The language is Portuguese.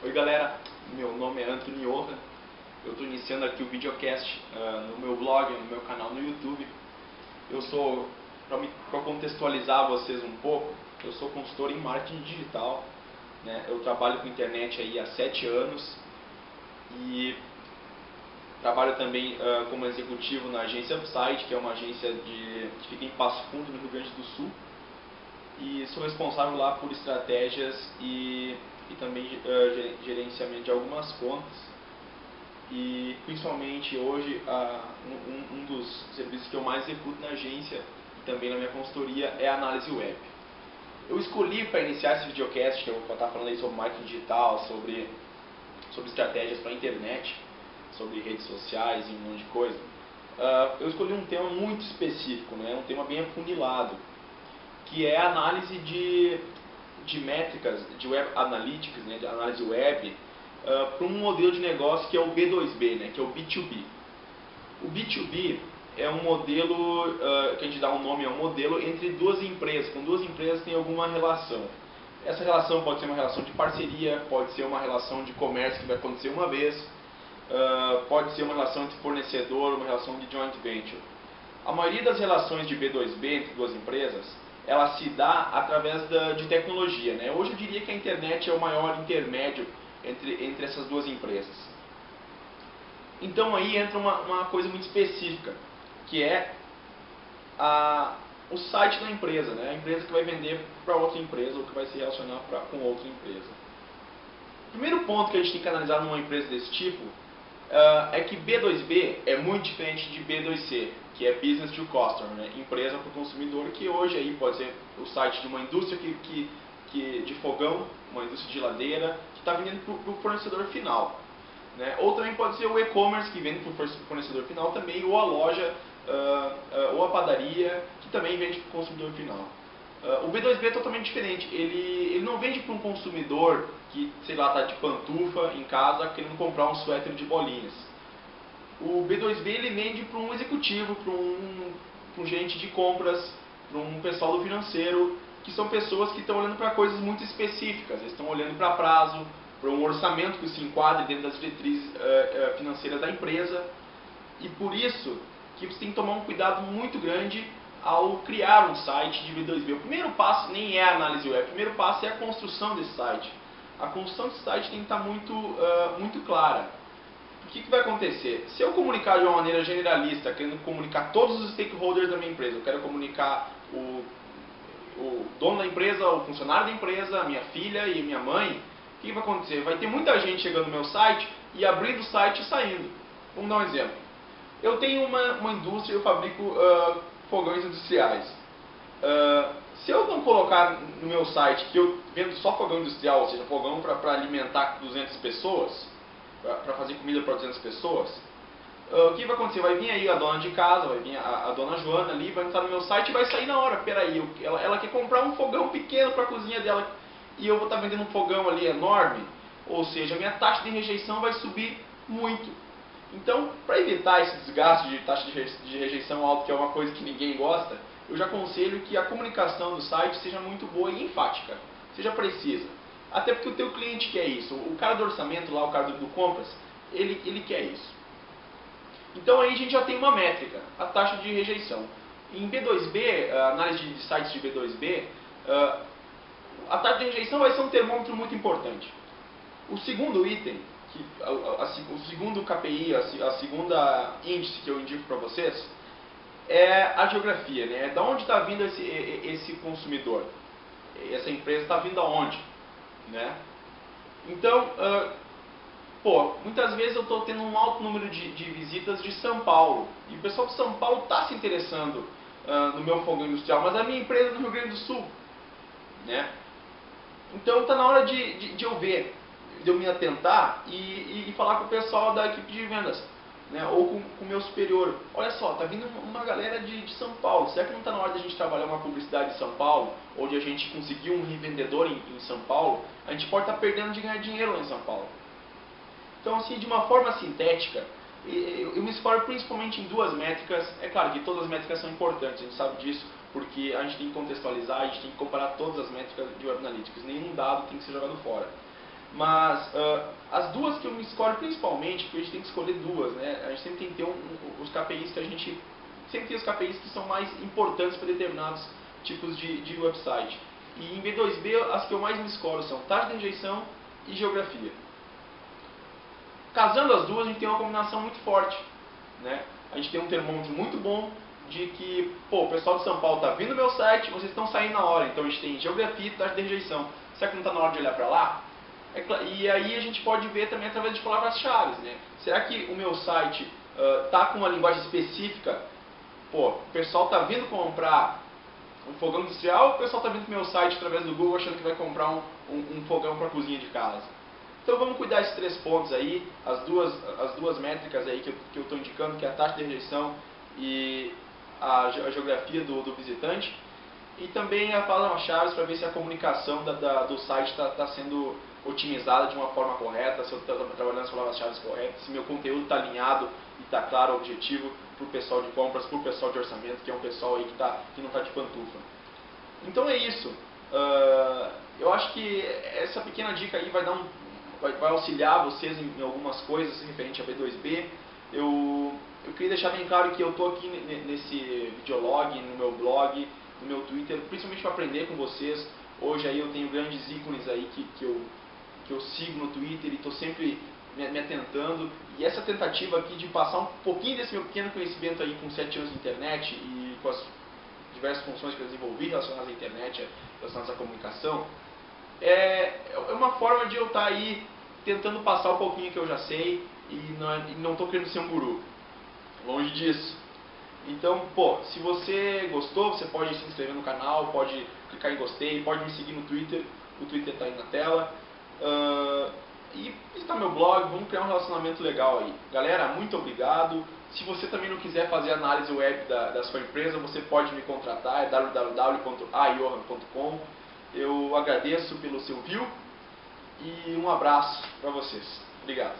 Oi galera, meu nome é Anthony Johan. Eu estou iniciando aqui o videocast no meu blog, no meu canal no YouTube. Eu sou, para contextualizar vocês um pouco, eu sou consultor em marketing digital, né? Eu trabalho com internet aí há 7 anos e trabalho também como executivo na agência Upside, que é uma agência que fica em Passo Fundo, no Rio Grande do Sul. E sou responsável lá por estratégias e também gerenciamento de algumas contas. E principalmente hoje um dos serviços que eu mais executo na agência e também na minha consultoria é a análise web. Eu escolhi para iniciar esse videocast, que eu vou estar falando aí sobre marketing digital, sobre estratégias para a internet, sobre redes sociais e um monte de coisa. Eu escolhi um tema muito específico, né? Um tema bem afunilado, que é a análise de métricas, de web analytics, né, de análise web, para um modelo de negócio que é o B2B, né, que é o B2B. O B2B é um modelo, que a gente dá um nome, é um modelo entre duas empresas, com duas empresas tem alguma relação. Essa relação pode ser uma relação de parceria, pode ser uma relação de comércio que vai acontecer uma vez, pode ser uma relação entre fornecedor, uma relação de joint venture. A maioria das relações de B2B entre duas empresas, ela se dá através de tecnologia, né? Hoje eu diria que a internet é o maior intermédio entre essas duas empresas. Então aí entra uma coisa muito específica, que é o site da empresa, né? A empresa que vai vender para outra empresa ou que vai se relacionar com outra empresa. O primeiro ponto que a gente tem que analisar numa empresa desse tipo é que B2B é muito diferente de B2C, que é Business to Customer, né? Empresa para o consumidor, que hoje aí pode ser o site de uma indústria de fogão, uma indústria de geladeira, que está vendendo para o fornecedor final, né? Ou também pode ser o e-commerce, que vende para o fornecedor final também, ou a loja, ou a padaria, que também vende para o consumidor final. O B2B é totalmente diferente, ele não vende para um consumidor que, sei lá, está de pantufa em casa querendo comprar um suéter de bolinhas. O B2B ele vende para um executivo, para um gerente de compras, para um pessoal do financeiro, que são pessoas que estão olhando para coisas muito específicas, eles estão olhando para prazo, para um orçamento que se enquadre dentro das diretrizes financeiras da empresa, e por isso que você tem que tomar um cuidado muito grande ao criar um site de B2B. O primeiro passo nem é a análise web, o primeiro passo é a construção desse site. A construção desse site tem que estar muito clara. O que vai acontecer? Se eu comunicar de uma maneira generalista, querendo comunicar todos os stakeholders da minha empresa, eu quero comunicar o dono da empresa, o funcionário da empresa, a minha filha e a minha mãe, o que vai acontecer? Vai ter muita gente chegando no meu site e abrindo o site e saindo. Vamos dar um exemplo. Eu tenho uma indústria, eu fabrico fogões industriais. Se eu não colocar no meu site que eu vendo só fogão industrial, ou seja, fogão para alimentar 200 pessoas, para fazer comida para 200 pessoas, o que vai acontecer? Vai vir aí a dona de casa, vai vir a dona Joana ali, vai entrar no meu site e vai sair na hora. Peraí, ela quer comprar um fogão pequeno para a cozinha dela e eu vou estar vendendo um fogão ali enorme, ou seja, a minha taxa de rejeição vai subir muito. Então, para evitar esse desgaste de taxa de rejeição alta, que é uma coisa que ninguém gosta, eu já aconselho que a comunicação do site seja muito boa e enfática, seja precisa. Até porque o teu cliente quer isso, o cara do orçamento lá, o cara do compras, ele quer isso. Então aí a gente já tem uma métrica, a taxa de rejeição. Em B2B, análise de sites de B2B, a taxa de rejeição vai ser um termômetro muito importante. O segundo item, o segundo KPI, a segunda índice que eu indico para vocês, é a geografia, né? Da onde está vindo esse consumidor? Essa empresa está vindo aonde? Né? Então, muitas vezes eu estou tendo um alto número de visitas de São Paulo, e o pessoal de São Paulo está se interessando no meu fogão industrial, mas a minha empresa é do Rio Grande do Sul, né? Então está na hora de eu me atentar e falar com o pessoal da equipe de vendas, né? Ou com o meu superior. Olha só, está vindo uma galera de São Paulo, será que não está na hora de a gente trabalhar uma publicidade em São Paulo, ou de a gente conseguir um revendedor em São Paulo? A gente pode estar perdendo de ganhar dinheiro lá em São Paulo. Então, assim, de uma forma sintética, eu me esforço principalmente em duas métricas. É claro que todas as métricas são importantes, a gente sabe disso, porque a gente tem que contextualizar, a gente tem que comparar todas as métricas de Web Analytics. Nenhum dado tem que ser jogado fora. Mas as duas que eu me escolho principalmente, porque a gente tem que escolher duas, né? A gente sempre tem que ter os KPIs que a gente... Sempre tem os KPIs que são mais importantes para determinados tipos de website. E em B2B, as que eu mais me escolho são taxa de rejeição e geografia. Casando as duas, a gente tem uma combinação muito forte, né? A gente tem um termômetro muito bom de que, pô, o pessoal de São Paulo está vindo no meu site, vocês estão saindo na hora. Então a gente tem geografia e taxa de rejeição. Será que não está na hora de olhar para lá? E aí a gente pode ver também através de palavras-chave, né? Será que o meu site está com uma linguagem específica? Pô, o pessoal está vindo comprar um fogão industrial ou o pessoal está vindo para o meu site através do Google achando que vai comprar um fogão para a cozinha de casa? Então vamos cuidar desses 3 pontos aí, as duas métricas aí que eu estou indicando, que é a taxa de rejeição e a geografia do visitante. E também a palavra-chave para ver se a comunicação do site está sendo otimizada de uma forma correta, se eu estou trabalhando as palavras-chave corretas, se meu conteúdo está alinhado e está claro o objetivo para o pessoal de compras, para o pessoal de orçamento, que é um pessoal aí que não está de pantufa. Então é isso. Eu acho que essa pequena dica aí vai auxiliar vocês em algumas coisas referente a B2B. Eu queria deixar bem claro que eu estou aqui nesse videolog, no meu blog, no meu Twitter, principalmente para aprender com vocês. Hoje aí eu tenho grandes ícones aí que eu sigo no Twitter e estou sempre me atentando. E essa tentativa aqui de passar um pouquinho desse meu pequeno conhecimento aí com 7 anos de internet e com as diversas funções que eu desenvolvi relacionadas à internet, relacionadas à comunicação, é uma forma de eu estar aí tentando passar um pouquinho que eu já sei e não estou querendo ser um guru. Longe disso. Então, pô, se você gostou, você pode se inscrever no canal, pode clicar em gostei, pode me seguir no Twitter, o Twitter está aí na tela. E visitar meu blog, vamos criar um relacionamento legal aí. Galera, muito obrigado. Se você também não quiser fazer análise web da sua empresa, você pode me contratar, é www.aiohan.com. Eu agradeço pelo seu view e um abraço para vocês. Obrigado.